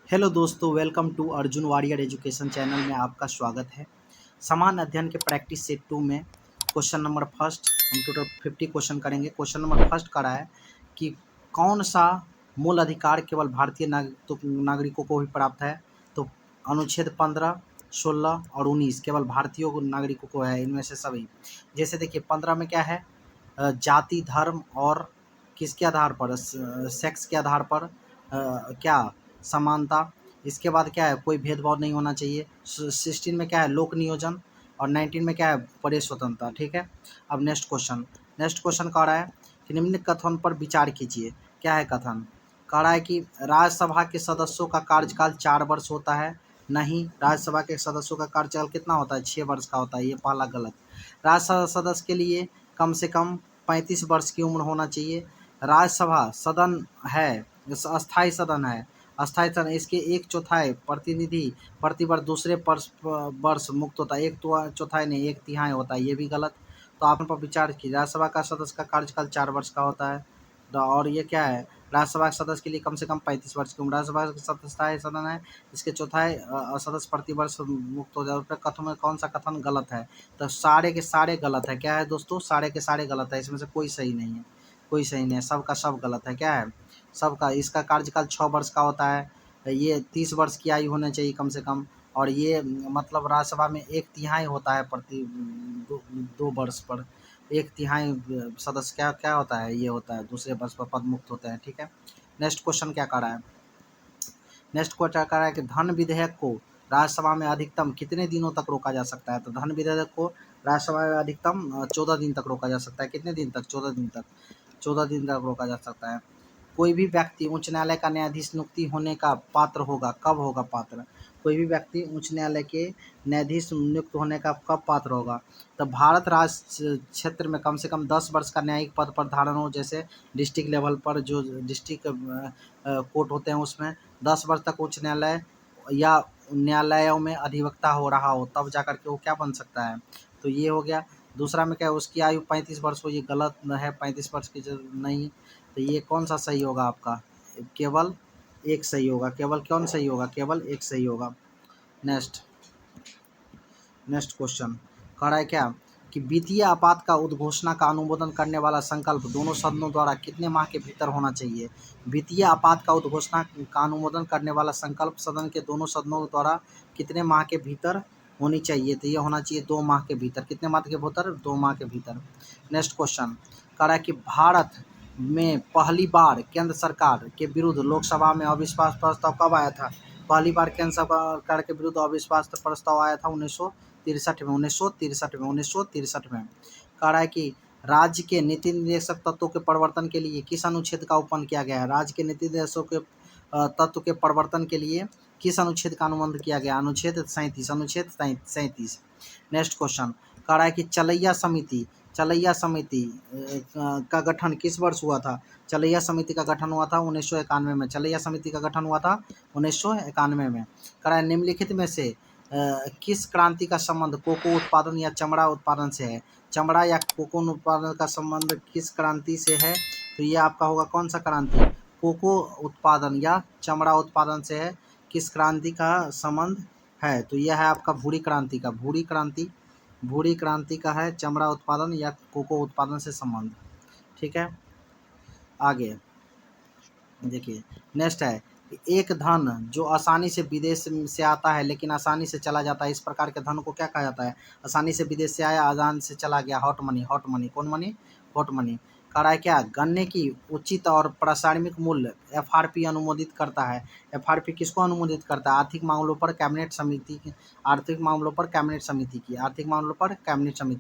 Hello दोस्तों, welcome to Arjun warrior education channel में आपका स्वागत है। समान अध्ययन के प्रैक्टिस सेट 2 में क्वेश्चन नंबर फर्स्ट हम टोटल 50 क्वेश्चन करेंगे। क्वेश्चन नंबर फर्स्ट का है कि कौन सा मूल अधिकार केवल भारतीय नागरिकों को ही प्राप्त है। तो अनुच्छेद 15, 16 और 19 केवल भारतीय नागरिकों को है, इनमें से सभी। जैसे देखिए 15 में क्या है, जाति, धर्म और किसके आधार पर, सेक्स के आधार पर क्या समानता। इसके बाद क्या है, कोई भेदभाव नहीं होना चाहिए। 16 में क्या है, लोक नियोजन। और 19 में क्या है, प्रेस स्वतंत्रता। ठीक है। अब नेक्स्ट क्वेश्चन कह रहा है कि निम्न कथन पर विचार कीजिए। क्या है कथन? कह रहा है कि राज्यसभा के सदस्यों का कार्यकाल 4 वर्ष होता है। नहीं, राज्यसभा के सदस्यों का कार्यकाल कितना होता है? 6 वर्ष का होता है। ये पहला गलत। राज्यसभा सदस्य के लिए कम से कम 35 वर्ष की उम्र होना चाहिए। राज्यसभा सदन है, अस्थायी सदन है। अस्थायी सदन, इसके 1/4 प्रतिनिधि प्रतिवर्ष दूसरे वर्ष मुक्त होता है। 1/4 नहीं, 1/3 होता है। ये भी गलत। तो आप पर विचार कीजिए। राज्यसभा का सदस्य का कार्यकाल 4 वर्ष का होता है। और ये क्या है, राज्यसभा के सदस्य के लिए कम से कम 35 वर्ष की उम्र। राज्यसभा का सदस्य अस्थायी सदन है, इसके चौथाई सदस्य प्रतिवर्ष मुक्त हो जाए। उसका कथन में कौन सा कथन गलत है? तो सारे के सारे गलत है। क्या है दोस्तों? सारे के सारे गलत है। इसमें से कोई सही नहीं है, कोई सही नहीं है। सब का सब गलत है। क्या है? सबका। इसका कार्यकाल 6 वर्ष का होता है। ये 30 वर्ष की आयु होनी चाहिए कम से कम। और ये मतलब राज्यसभा में 1/3 होता है प्रति 2 वर्ष पर। 1/3 सदस्य क्या क्या होता है, ये होता है दूसरे वर्ष पर पद मुक्त होते हैं। ठीक है। नेक्स्ट क्वेश्चन क्या कर रहा है? नेक्स्ट क्वेश्चन कर रहा है कि धन विधेयक को राज्यसभा में अधिकतम कितने दिनों तक रोका जा सकता है। तो धन विधेयक को राज्यसभा में अधिकतम 14 दिन तक रोका जा सकता है। कितने दिन तक? 14 दिन तक। 14 दिन तक रोका जा सकता है। कोई भी व्यक्ति उच्च न्यायालय का न्यायाधीश नियुक्ति होने का पात्र होगा। कब होगा पात्र? कोई भी व्यक्ति उच्च न्यायालय के न्यायाधीश नियुक्त होने का कब पात्र होगा? तो भारत राज्य क्षेत्र में कम से कम 10 वर्ष का न्यायिक पद पर धारण हो। जैसे डिस्ट्रिक्ट लेवल पर जो डिस्ट्रिक्ट कोर्ट होते हैं उसमें 10 वर्ष तक उच्च न्यायालय या न्यायालयों में अधिवक्ता हो रहा हो, तब जाकर के वो क्या बन सकता है। तो ये हो गया। दूसरा में क्या है, उसकी आयु 35 वर्ष हो। ये गलत है, 35 वर्ष की नहीं। तो ये कौन सा सही होगा आपका? केवल एक सही होगा। केवल कौन सही होगा? केवल एक सही होगा। नेक्स्ट क्वेश्चन कह रहा है क्या कि वित्तीय आपात का उद्घोषणा का अनुमोदन करने वाला संकल्प दोनों सदनों द्वारा कितने माह के भीतर होना चाहिए। वित्तीय आपात का उद्घोषणा का अनुमोदन करने वाला संकल्प सदन के दोनों सदनों द्वारा कितने माह के भीतर होनी चाहिए। तो ये होना चाहिए 2 माह के भीतर। कितने माह के भीतर? 2 माह के भीतर। नेक्स्ट क्वेश्चन कह रहा है कि भारत में पहली बार केंद्र सरकार के विरुद्ध लोकसभा में अविश्वास प्रस्ताव कब आया था? पहली बार केंद्र सरकार के विरुद्ध अविश्वास प्रस्ताव आया था 1963 में। कह रहा है कि राज्य के नीति निर्देशक तत्वों के परिवर्तन के लिए किस अनुच्छेद का उपन किया गया है। राज्य के नीति निर्देशों के तत्व के परिवर्तन के लिए किस अनुच्छेद का अनुबंध किया गया? अनुच्छेद 37। नेक्स्ट क्वेश्चन कह रहा है कि चलैया समिति का गठन किस वर्ष हुआ था। चलैया समिति का गठन हुआ था 1991 में। चलैया समिति का गठन हुआ था 1991 में। कह रहा है निम्नलिखित में से किस क्रांति का संबंध कोको उत्पादन या चमड़ा उत्पादन से है। चमड़ा या कोको उत्पादन का संबंध किस क्रांति से है? तो ये आपका होगा कौन सा क्रांति? कोको उत्पादन या चमड़ा उत्पादन से है। किस क्रांति का संबंध है? तो यह है आपका भूरी क्रांति का है चमड़ा उत्पादन या कोको उत्पादन से संबंध। ठीक है। आगे देखिए नेक्स्ट है, एक धन जो आसानी से विदेश से आता है लेकिन आसानी से चला जाता है, इस प्रकार के धन को क्या कहा जाता है? आसानी से विदेश से आया, आसानी से चला गया। Hot money. कौन मनी? Hot money. कह रहा है क्या गन्ने की उचित और प्रासंगिक मूल्य एफआरपी अनुमोदित करता है। एफआरपी किसको अनुमोदित करता है? आर्थिक मामलों पर कैबिनेट समिति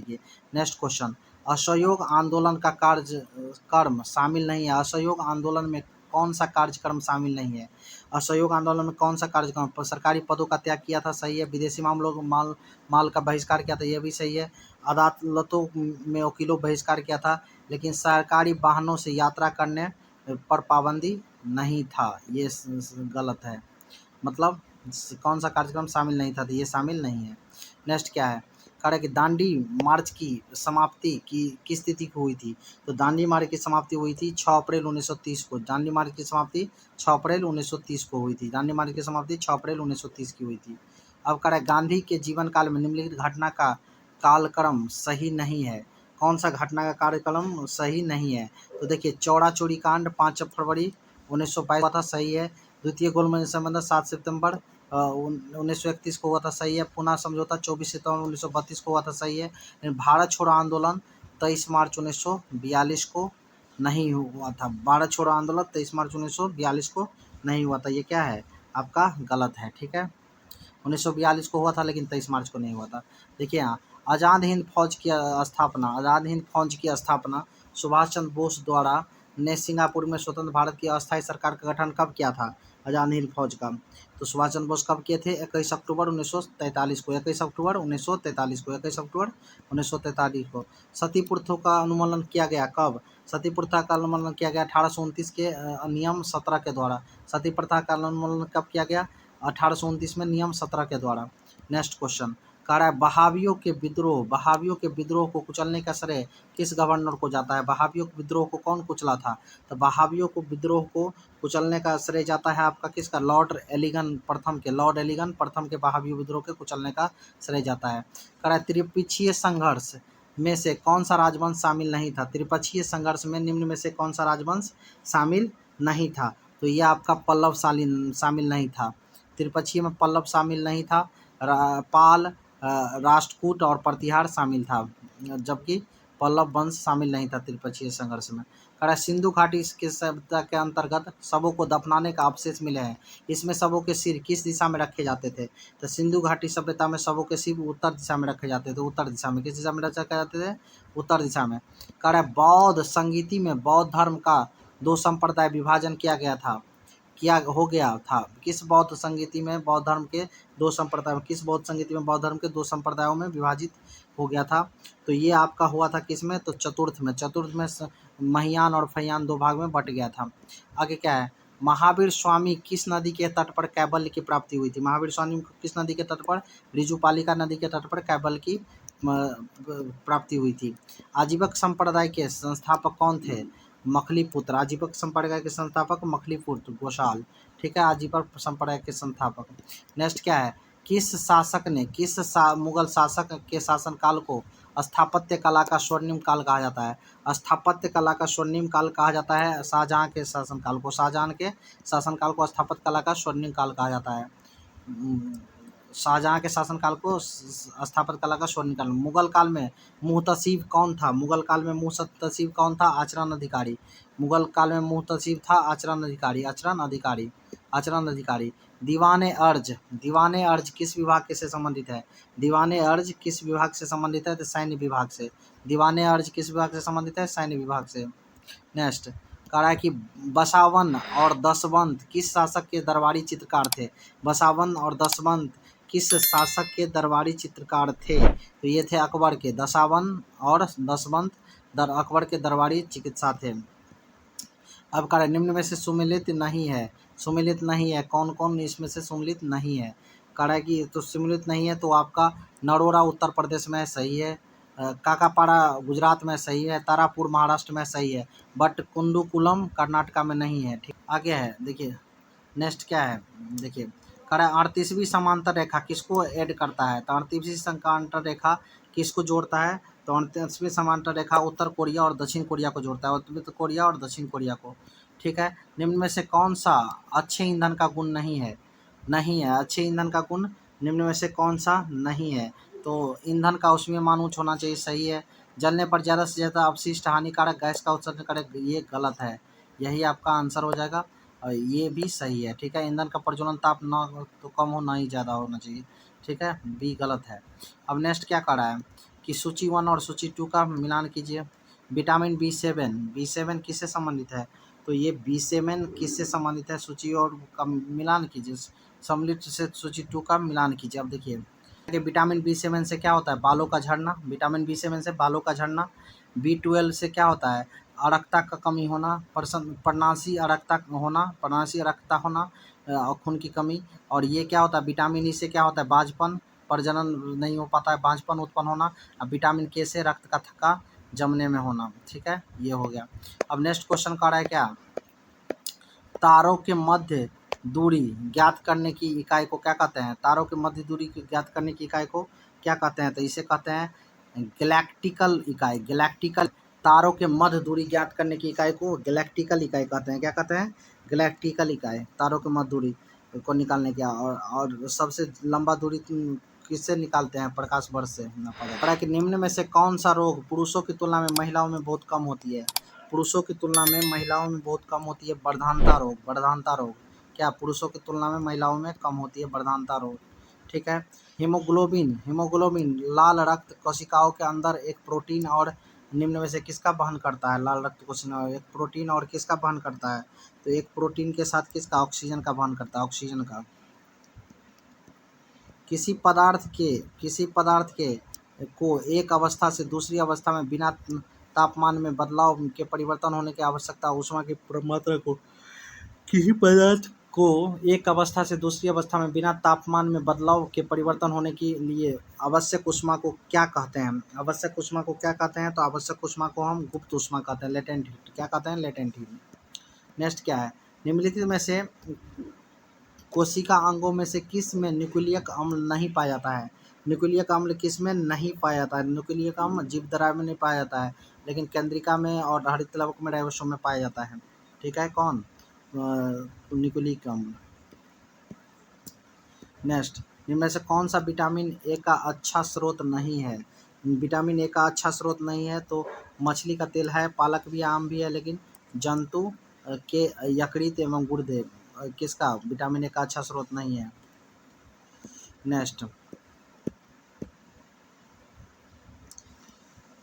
की। नेक्स्ट क्वेश्चन, असहयोग आंदोलन का कर्म शामिल नहीं है। असहयोग आंदोलन में कौन सा कार्यक्रम शामिल नहीं है? असहयोग आंदोलन में कौन सा कार्यक्रम? सरकारी पदों का त्याग किया था, सही है। विदेशी माल का बहिष्कार किया था, यह भी सही है। अदालतों में वकीलों बहिष्कार किया था, लेकिन सरकारी वाहनों से यात्रा करने पर पाबंदी नहीं था। ये गलत है। मतलब कौन सा कार्यक्रम शामिल नहीं था, तो ये शामिल नहीं है। नेक्स्ट क्या है कह रहा है कि दांडी मार्च की समाप्ति की किस तिथि को हुई थी। तो दांडी मार्च की समाप्ति हुई थी 6 अप्रैल 1930 को। दांडी मार्च की समाप्ति 6 अप्रैल 1930 को हुई थी। दांडी मार्च की समाप्ति 6 अप्रैल 1930 की हुई थी। अब कह रहा है गांधी के जीवन काल में निम्नलिखित घटना का कालक्रम सही नहीं है। कौन सा घटना का कार्यक्रम सही नहीं है? तो देखिए, चौड़ा चोरी कांड 5 फरवरी 1922 हुआ था, सही है। द्वितीय गोलमेज संबंध 7 सितंबर 1931 को हुआ था, सही है। पुनः समझौता 24 सितंबर 1932 को हुआ था, सही है। लेकिन भारत छोड़ो आंदोलन 23 मार्च 1942 को नहीं हुआ था। भारत छोड़ो आंदोलन 23 मार्च 1942 को नहीं हुआ था। ये क्या है आपका? गलत है, ठीक है। 1942 को हुआ था लेकिन 23 मार्च को नहीं हुआ था। देखिए यहाँ, आज़ाद हिंद फौज की स्थापना, आज़ाद हिंद फौज की स्थापना सुभाष चंद्र बोस द्वारा ने सिंगापुर में स्वतंत्र भारत की अस्थायी सरकार का गठन कब किया था? आज़ाद हिंद फौज का तो सुभाष चंद्र बोस कब किए थे? 21 अक्टूबर 1943 को। 21 अक्टूबर 1943 को। 21 अक्टूबर 1943 को। सती प्रथा का अनुमोदन किया गया कब? सती प्रथा का अनुमोदन किया गया 1829 के नियम 17 के द्वारा। सती प्रथा का अनुमोदन कब किया गया? 1829 में नियम 17 के द्वारा। नेक्स्ट क्वेश्चन कह रहा है बहावियों के विद्रोह को कुचलने का श्रेय किस गवर्नर को जाता है? बहावियों के विद्रोह को कौन कुचला था? तो बहावियों को विद्रोह को कुचलने का श्रेय जाता है आपका किसका? लॉर्ड एलिगन प्रथम के बहावियों विद्रोह के कुचलने का श्रेय जाता है। कह रहा है त्रिपक्षीय संघर्ष में से कौन सा राजवंश शामिल नहीं था? त्रिपक्षीय संघर्ष में निम्न में से कौन सा राजवंश शामिल नहीं था? तो यह आपका पल्लव शामिल नहीं था। त्रिपक्षीय में पल्लव शामिल नहीं था, पाल, राष्ट्रकूट और प्रतिहार शामिल था, जबकि पल्लव वंश शामिल नहीं था त्रिपक्षीय संघर्ष में। कह रहा है सिंधु घाटी के सभ्यता के अंतर्गत शवों को दफनाने का अवशेष मिले हैं। इसमें शवों के सिर किस दिशा में रखे जाते थे? तो सिंधु घाटी सभ्यता में शवों के सिर उत्तर दिशा में रखे जाते थे। उत्तर दिशा में किस दिशा में रखे जाते थे? उत्तर दिशा में। कह रहा है बौद्ध संगीति में बौद्ध धर्म का 2 संप्रदाय विभाजन किया गया था। किस बौद्ध संगीति में बौद्ध धर्म के 2 संप्रदाय किस बौद्ध संगीति में बौद्ध धर्म के 2 संप्रदायों में विभाजित हो गया था? तो ये आपका हुआ था किसमें? तो चतुर्थ में महियान और फहियान 2 भाग में बट गया था। आगे क्या है? महावीर स्वामी किस नदी के तट पर कैबल्य की प्राप्ति हुई थी? महावीर स्वामी को किस नदी के तट पर? ऋजुपालिका नदी के तट पर कैबल्य की प्राप्ति हुई थी। आजीवक संप्रदाय के संस्थापक कौन थे? मखलीपुत्र। आजीवक संप्रदाय के संस्थापक मखलीपुत्र गोशाल, ठीक है। आजीवक संप्रदाय के संस्थापक। नेक्स्ट क्या है? मुगल शासक के शासनकाल को स्थापत्य कला का स्वर्णिम काल कहा जाता है? स्थापत्य कला का स्वर्णिम काल कहा जाता है शाहजहां के शासनकाल को। शाहजहां के शासनकाल को स्थापत्य कला का स्वर्णिम काल कहा जाता है। शाहजहां के शासनकाल को स्थापत्य कला का स्वर्णिम काल। मुगल काल में मुहतसिब कौन था? मुगल काल में मुहतसिब कौन था? आचरण अधिकारी। मुगल काल में मुहतसिब था आचरण अधिकारी। दीवाने अर्ज किस विभाग के से संबंधित है? दीवाने अर्ज किस विभाग से संबंधित है? तो सैन्य विभाग से। दीवाने अर्ज किस विभाग से संबंधित है? सैन्य विभाग से। नेक्स्ट कह रहा है कि बसावन और दसवंत किस शासक के दरबारी चित्रकार थे? बसावन और दसवंत किस शासक के दरबारी चित्रकार थे? तो ये थे अकबर के। दसावन और दसवंत अकबर के दरबारी चिकित्सा थे। अब कह रहे निम्न में से सुमेलित नहीं है। कौन कौन इसमें से सुमेलित नहीं है? कह रहा है कि तो सुमेलित नहीं है तो आपका नरोरा उत्तर प्रदेश में सही है, काकापाड़ा गुजरात में सही है, तारापुर महाराष्ट्र में सही है, बट कुंडुकुलम कर्नाटका में नहीं है, ठीक। आगे है देखिए, नेक्स्ट क्या है देखिए, कह रहा है 38वीं समांतर रेखा किसको ऐड करता है? तो 38वीं समांतर रेखा किसको जोड़ता है? तो 38वीं समांतर रेखा उत्तर कोरिया और दक्षिण कोरिया को जोड़ता है। उत्तर कोरिया और दक्षिण कोरिया को, ठीक है। निम्न में से कौन सा अच्छे ईंधन का गुण नहीं है? अच्छे ईंधन का गुण निम्न में से कौन सा नहीं है? तो ईंधन का उसमें उच्च होना चाहिए, सही है। जलने पर ज़्यादा से ज़्यादा अपशिष्ट हानिकारक गैस का उत्सर्जन करे, ये गलत है। यही आपका आंसर हो जाएगा। और ये भी सही है, ठीक है। ईंधन का प्रज्वलन ताप ना तो कम हो ना ही ज़्यादा होना चाहिए, ठीक है। बी गलत है। अब नेक्स्ट क्या कर रहा है कि सूची 1 और सूची 2 का मिलान कीजिए। विटामिन B7 किससे संबंधित है? तो ये B7 किससे संबंधित है? सूची और का मिलान कीजिए, सम्मिलित से सूची 2 का मिलान कीजिए। अब देखिए विटामिन B7 से क्या होता है? बालों का झड़ना। विटामिन B7 से बालों का झड़ना। B12 से क्या होता है? अरक्ता का कमी होना, पर्णाशी अरक्ता होना, खून की कमी। और ये क्या होता है? विटामिन ई से क्या होता है? बाझपन, प्रजनन नहीं हो पाता है, बांझपन उत्पन्न होना। अब विटामिन के से रक्त का थक्का जमने में होना। ठीक है, ये हो गया। अब नेक्स्ट क्वेश्चन का रहा है क्या, तारों के मध्य दूरी ज्ञात करने की इकाई को क्या कहते हैं? तारों के मध्य दूरी की ज्ञात करने की इकाई को क्या कहते हैं? तो इसे कहते हैं गैलेक्टिकल इकाई। गैलेक्टिकल, तारों के मध्य दूरी ज्ञात करने की इकाई को गैलेक्टिकल इकाई कहते हैं। क्या कहते हैं? गैलेक्टिकल इकाई, तारों के मध्य दूरी को निकालने की। और सबसे लंबा दूरी किससे निकालते हैं? प्रकाश वर्ष से नापा कि निम्न में से कौन सा रोग पुरुषों की तुलना में महिलाओं में बहुत कम होती है? पुरुषों की तुलना में महिलाओं में बहुत कम होती है वर्धानता रोग। वर्धानता रोग क्या पुरुषों की तुलना में महिलाओं में कम होती है? वर्धानता रोग। ठीक है। हीमोग्लोबिन, हीमोग्लोबिन लाल रक्त कोशिकाओं के अंदर एक प्रोटीन और निम्न में से किसका वहन करता है? लाल रक्त कोशिकाओं एक प्रोटीन और किसका वहन करता है? तो एक प्रोटीन के साथ किसका? ऑक्सीजन का वहन करता है, ऑक्सीजन का। किसी पदार्थ के को एक अवस्था से दूसरी अवस्था में बिना तापमान में बदलाव के परिवर्तन होने की आवश्यकता ऊष्मा की मात्रा को किसी पदार्थ को एक अवस्था से दूसरी अवस्था में बिना तापमान में बदलाव के परिवर्तन होने के लिए आवश्यक ऊष्मा को क्या कहते हैं? आवश्यक ऊष्मा को क्या कहते हैं? तो आवश्यक ऊष्मा को हम गुप्त ऊष्मा कहते हैं, लेटेंट हीट। क्या कहते हैं? Latent heat. नेक्स्ट क्या है, निम्नलिखित में से कोशिका अंगों में से किस में न्यूक्लियक अम्ल नहीं पाया जाता है? न्यूक्लियक अम्ल किस में नहीं पाया जाता है? न्यूक्लियक अम्ल जीवधारा में नहीं पाया जाता है, लेकिन केंद्रिका में और हरित लवक में, राइबोसोम में पाया जाता है। ठीक है, कौन? न्यूक्लियक अम्ल। नेक्स्ट, इनमें से कौन सा विटामिन ए का अच्छा स्रोत नहीं है? विटामिन ए का अच्छा स्रोत नहीं है तो मछली का तेल है, पालक भी, आम भी है, लेकिन जंतु के यकृत एवं गुर्दे किसका विटामिन ए का अच्छा स्रोत नहीं है? नेक्स्ट,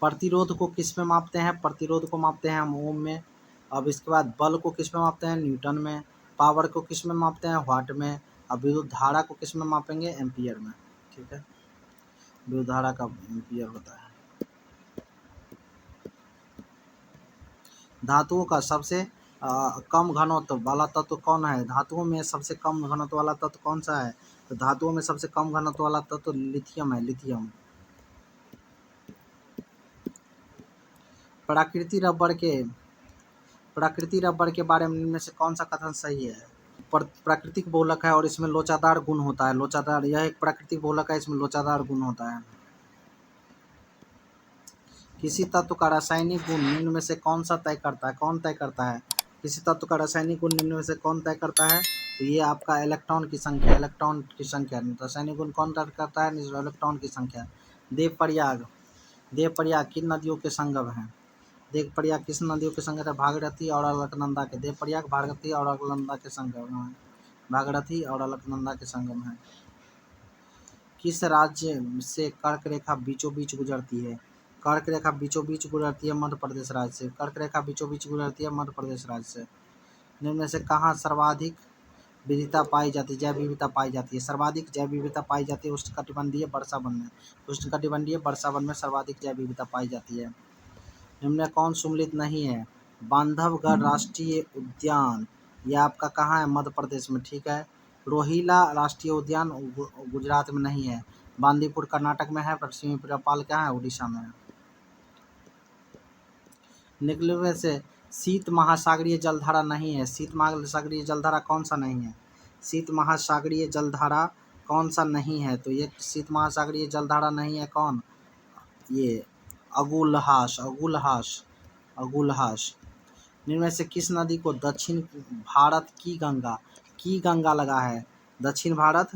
प्रतिरोध को किस में मापते हैं? प्रतिरोध को मापते हैं हम ओम में। अब इसके बाद बल को किस में मापते हैं? न्यूटन में। पावर को किस में मापते हैं? वाट में। अब विद्युत धारा को किस में मापेंगे? एम्पियर में। ठीक है, विद्युत धारा का एम्पियर होता है। धातुओं का सबसे कम घनत्व वाला तत्व कौन है? धातुओं में सबसे कम घनत्व वाला तत्व कौन सा है? तो धातुओं में सबसे कम घनत्व वाला तत्व लिथियम है, लिथियम। प्राकृतिक रबर के बारे में इनमें से कौन सा कथन सही है? प्राकृतिक बहुलक है और इसमें लोचादार गुण होता है। लोचादार, यह एक प्राकृतिक बहुलक है, इसमें लोचादार गुण होता है। किसी तत्व का रासायनिक गुण निम्न में से कौन सा तय करता है? कौन तय करता है? किसी तत्व का रासायनिक गुण निम्न में से कौन तय करता है? तो ये आपका इलेक्ट्रॉन की संख्या, इलेक्ट्रॉन की संख्या। रासायनिक गुण कौन तय करता है? इलेक्ट्रॉन की संख्या। देवप्रयाग, देवप्रयाग किन नदियों के संगम है? देवप्रयाग किस नदियों के संगम है? भागीरथी और अलकनंदा के। देवप्रयाग भागीरथी और अलकनंदा के संगम है। भागीरथी और अलकनंदा के संगम है। किस राज्य से कर्क रेखा बीचों बीच गुजरती है? कर्क रेखा बीचों बीच गुजरती है मध्य प्रदेश राज्य से। कर्क रेखा बीचों बीच गुजरती है मध्य प्रदेश राज्य से। निम्न में से कहाँ सर्वाधिक विविधता पाई जाती है? जैव विविधता पाई जाती है। सर्वाधिक जैव विविधता पाई जाती है उष्णकटिबंधीय वर्षा वन में। उष्णकटिबंधीय वर्षा वन में सर्वाधिक जैव विविधता पाई जाती है। निम्न में कौन सम्मिलित नहीं है? बांधवगढ़ राष्ट्रीय उद्यान, यह आपका कहाँ है? मध्य प्रदेश में। ठीक है। रोहिला राष्ट्रीय उद्यान गुजरात में नहीं है। बांदीपुर कर्नाटक में है। पश्चिमी पेड़पाल क्या है? उड़ीसा में है। निकलने से शीत महासागरीय जलधारा नहीं है। शीत महासागरीय जलधारा कौन सा नहीं है? शीत महासागरीय जलधारा कौन सा नहीं है? तो ये शीत महासागरीय जलधारा नहीं है, कौन? ये अगुलहास, अगुलहास, अगुलहास। इनमें से किस नदी को दक्षिण भारत की गंगा लगा है? दक्षिण भारत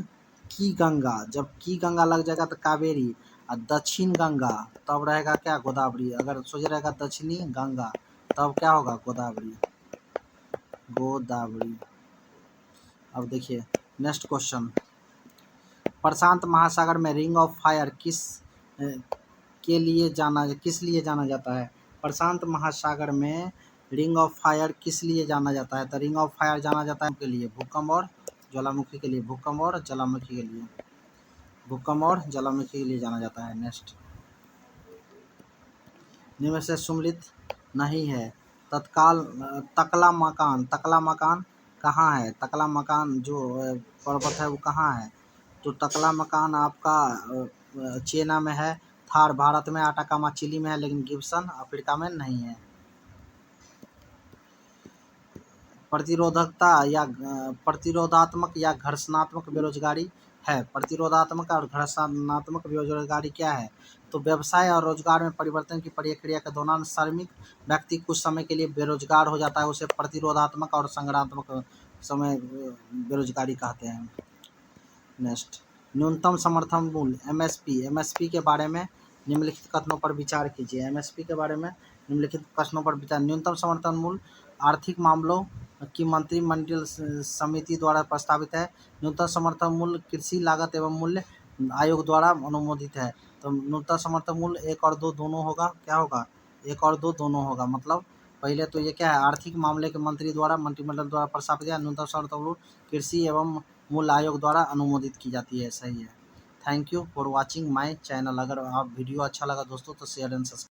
की गंगा, जब की गंगा लग जाएगा तो कावेरी, और दक्षिण गंगा तब रहेगा क्या? गोदावरी। अगर सोच रहेगा दक्षिणी गंगा तब क्या होगा? गोदावरी, गोदावरी। अब देखिए नेक्स्ट क्वेश्चन, प्रशांत महासागर में रिंग ऑफ फायर किस लिए जाना जाता है? प्रशांत महासागर में रिंग ऑफ फायर किस लिए जाना जाता है? तो रिंग ऑफ फायर जाना जाता है के लिए भूकंप और ज्वालामुखी के लिए, भूकंप और ज्वालामुखी के लिए, भूकंप और ज्वालामुखी के लिए जाना जाता है। नेक्स्ट, निम्न से सम्मिलित नहीं है। तकला मकान कहाँ है? तकला मकान जो पर्वत है वो कहाँ है? तो तकला मकान आपका चीना में है, थार भारत में, आटाकामा चिली में है, लेकिन गिब्सन अफ्रीका में नहीं है। प्रतिरोधात्मक या घर्षणात्मक बेरोजगारी है। प्रतिरोधात्मक और घर्षणात्मक बेरोजगारी क्या है? तो व्यवसाय और रोजगार में परिवर्तन की प्रक्रिया के दौरान श्रमिक व्यक्ति कुछ समय के लिए बेरोजगार हो जाता है, उसे प्रतिरोधात्मक और संग्रात्मक समय बेरोजगारी कहते हैं। नेक्स्ट, न्यूनतम समर्थन मूल्य एमएसपी के बारे में निम्नलिखित कथनों पर विचार कीजिए। एमएसपी के बारे में निम्नलिखित कथनों पर विचार। न्यूनतम समर्थन मूल्य आर्थिक मामलों की मंत्रिमंडल समिति द्वारा प्रस्तावित है। न्यूनतम समर्थन मूल्य कृषि लागत एवं मूल्य आयोग द्वारा अनुमोदित है। तो न्यूनतम समर्थन मूल्य 1 और 2 दोनों होगा। क्या होगा? 1 और 2 दोनों होगा। मतलब पहले तो ये क्या है, आर्थिक मामले के मंत्री द्वारा मंत्रिमंडल द्वारा प्रस्तावित है। न्यूनतम समर्थन मूल्य कृषि एवं मूल्य आयोग द्वारा अनुमोदित की जाती है। सही है। Thank you for watching my channel. अगर आप वीडियो अच्छा लगा दोस्तों तो शेयर एंड सब्सक्राइब